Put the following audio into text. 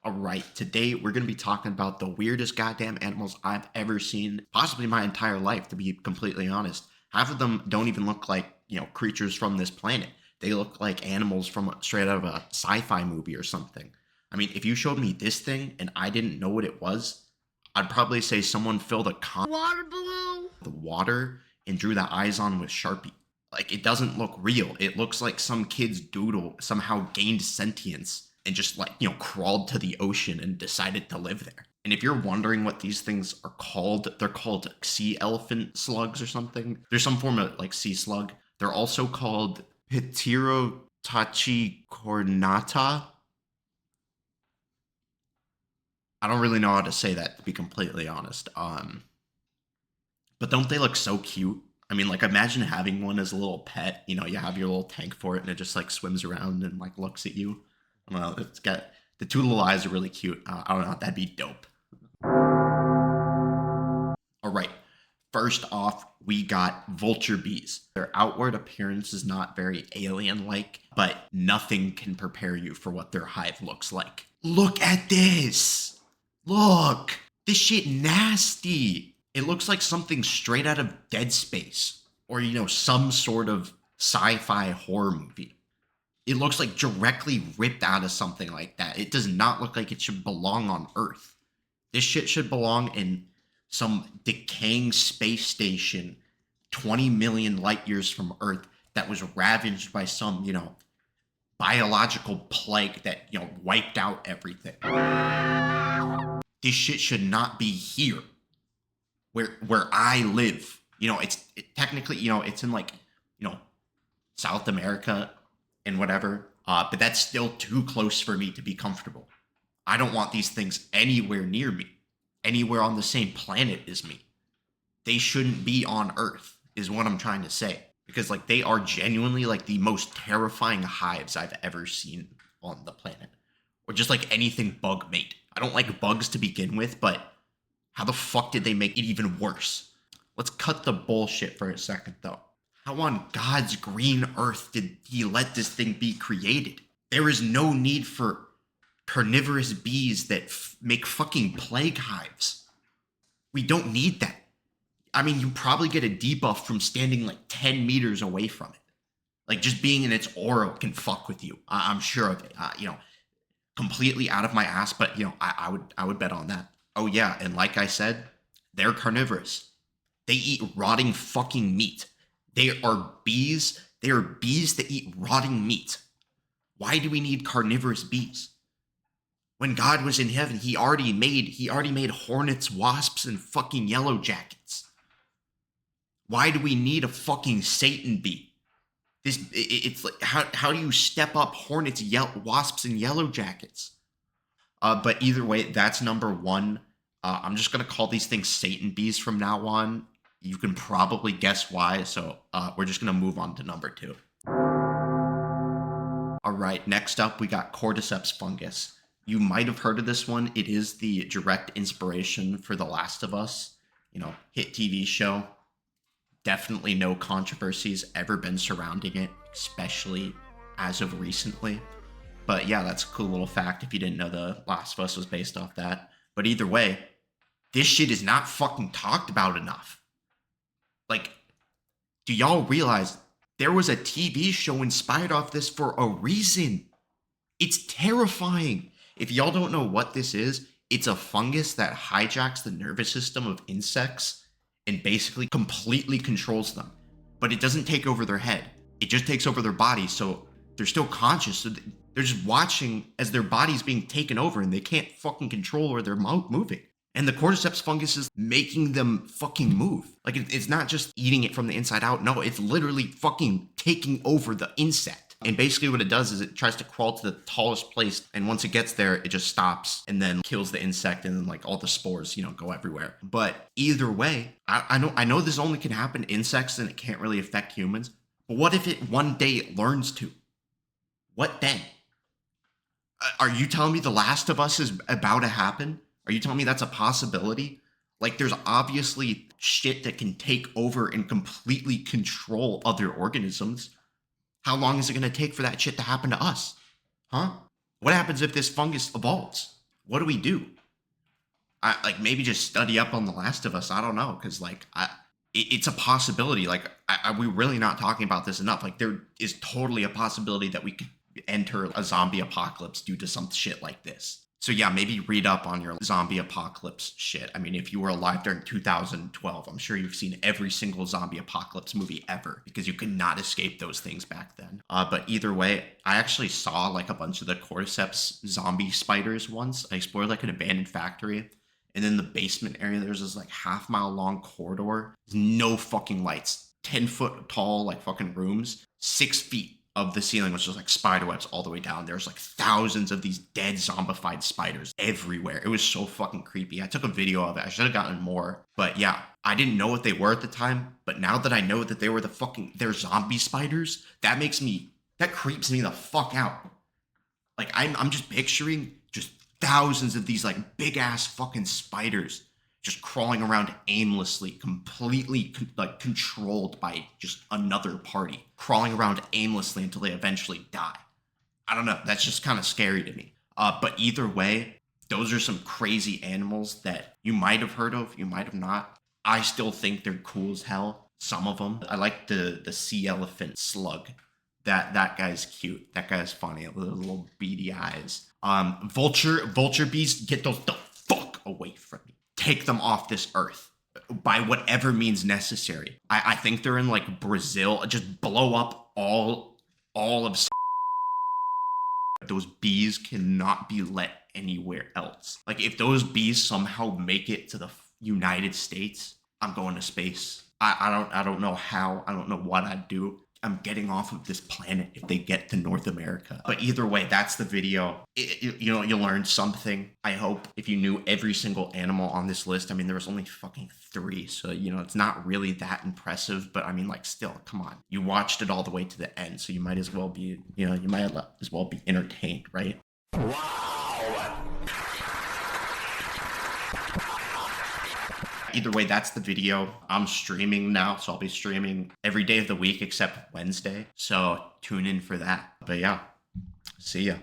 All right, today we're going to be talking about the weirdest goddamn animals I've ever seen, possibly my entire life, to be completely honest. Half of them don't even look like, creatures from this planet. They look like animals from straight out of a sci-fi movie or something. I mean, if you showed me this thing and I didn't know what it was, I'd probably say someone filled a water balloon with water and drew the eyes on with Sharpie. Like, it doesn't look real. It looks like some kid's doodle somehow gained sentience and just, like, crawled to the ocean and decided to live there. And if you're wondering what these things are called, they're called sea elephant slugs or something. There's some form of, like, sea slug. They're also called Pterotachicornata. I don't really know how to say that, to be completely honest. But don't they look so cute? I mean, like, imagine having one as a little pet. You have your little tank for it, and it just like swims around and like looks at you. I don't know. It's got the two little eyes are really cute. I don't know. That'd be dope. All right. First off, we got vulture bees. Their outward appearance is not very alien-like, but nothing can prepare you for what their hive looks like. Look at this. Look. This shit nasty. It looks like something straight out of Dead Space or, some sort of sci-fi horror movie. It looks like directly ripped out of something like that. It does not look like it should belong on Earth. This shit should belong in some decaying space station 20 million light years from Earth that was ravaged by some, biological plague that, wiped out everything. This shit should not be here where I live. Technically, it's in like, South America and whatever. But that's still too close for me to be comfortable. I don't want these things anywhere near me, anywhere on the same planet as me. They shouldn't be on Earth, is what I'm trying to say. Because like they are genuinely like the most terrifying hives I've ever seen on the planet. Or just like anything bug made. I don't like bugs to begin with, but how the fuck did they make it even worse? Let's cut the bullshit for a second, though. How on God's green earth did he let this thing be created? There is no need for carnivorous bees that make fucking plague hives. We don't need that. I mean, you probably get a debuff from standing like 10 meters away from it. Like just being in its aura can fuck with you. I'm sure of it. Completely out of my ass, but I would bet on that. Oh yeah, and like I said, they're carnivorous. They eat rotting fucking meat. They are bees. They are bees that eat rotting meat. Why do we need carnivorous bees? When God was in heaven, he already made hornets, wasps, and fucking yellow jackets. Why do we need a fucking Satan bee? It's like how do you step up hornets, wasps, and yellow jackets? But either way, that's number one. I'm just gonna call these things Satan bees from now on. You can probably guess why. So we're just gonna move on to number two. All right, next up we got cordyceps fungus. You might have heard of this one. It is the direct inspiration for The Last of Us, hit TV show. Definitely no controversies ever been surrounding it, especially as of recently. But yeah, that's a cool little fact if you didn't know The Last of Us was based off that. But either way, this shit is not fucking talked about enough. Like, do y'all realize there was a TV show inspired off this for a reason? It's terrifying. If y'all don't know what this is, it's a fungus that hijacks the nervous system of insects and basically completely controls them. But it doesn't take over their head. It just takes over their body, so they're still conscious. So they're just watching as their body's being taken over and they can't fucking control where they're moving. And the cordyceps fungus is making them fucking move. Like, it's not just eating it from the inside out. No, it's literally fucking taking over the insect. And basically what it does is it tries to crawl to the tallest place. And once it gets there, it just stops and then kills the insect. And then like all the spores, go everywhere. But either way, I know this only can happen to insects and it can't really affect humans. But what if it one day it learns to? What then? Are you telling me The Last of Us is about to happen? Are you telling me that's a possibility? Like, there's obviously shit that can take over and completely control other organisms. How long is it going to take for that shit to happen to us? Huh? What happens if this fungus evolves? what do we do? I like maybe just study up on The Last of Us. I don't know, because like it's a possibility. Like, we're really not talking about this enough. Like, there is totally a possibility that we could enter a zombie apocalypse due to some shit like this. So yeah, maybe read up on your zombie apocalypse shit. I mean, if you were alive during 2012, I'm sure you've seen every single zombie apocalypse movie ever, because you could not escape those things back then. But either way, I actually saw like a bunch of the cordyceps zombie spiders once. I explored like an abandoned factory. And in the basement area, there's this like half-mile long corridor. No fucking lights. 10-foot tall, like fucking rooms. 6 feet of the ceiling was just like spider webs all the way down. There's like thousands of these dead zombified spiders everywhere. It was so fucking creepy. I took a video of it. I should have gotten more. But yeah, I didn't know what they were at the time. But now that I know that they were they're zombie spiders, that creeps me the fuck out. Like, I'm just picturing just thousands of these like big ass fucking spiders just crawling around aimlessly, completely like controlled by just another party, crawling around aimlessly until they eventually die. I don't know. That's just kind of scary to me. But either way, those are some crazy animals that you might have heard of, you might have not. I still think they're cool as hell. Some of them. I like the sea elephant slug. That guy's cute. That guy's funny. Little beady eyes. Vulture bees, get those the fuck away from me. Take them off this earth by whatever means necessary. I think they're in like Brazil. Just blow up all of those bees cannot be let anywhere else. Like, if those bees somehow make it to the United States, I'm going to space. I don't know how. I don't know what I'd do. I'm getting off of this planet if they get to North America. But either way, that's the video. You know, you learned something, I hope. If you knew every single animal on this list, I mean, there was only fucking 3. So, you know, it's not really that impressive. But I mean, like, still, come on. You watched it all the way to the end. So you might as well be, you know, you might as well be entertained, right? Either way, that's the video. I'm streaming now, so I'll be streaming every day of the week except Wednesday. So tune in for that. But yeah, see ya.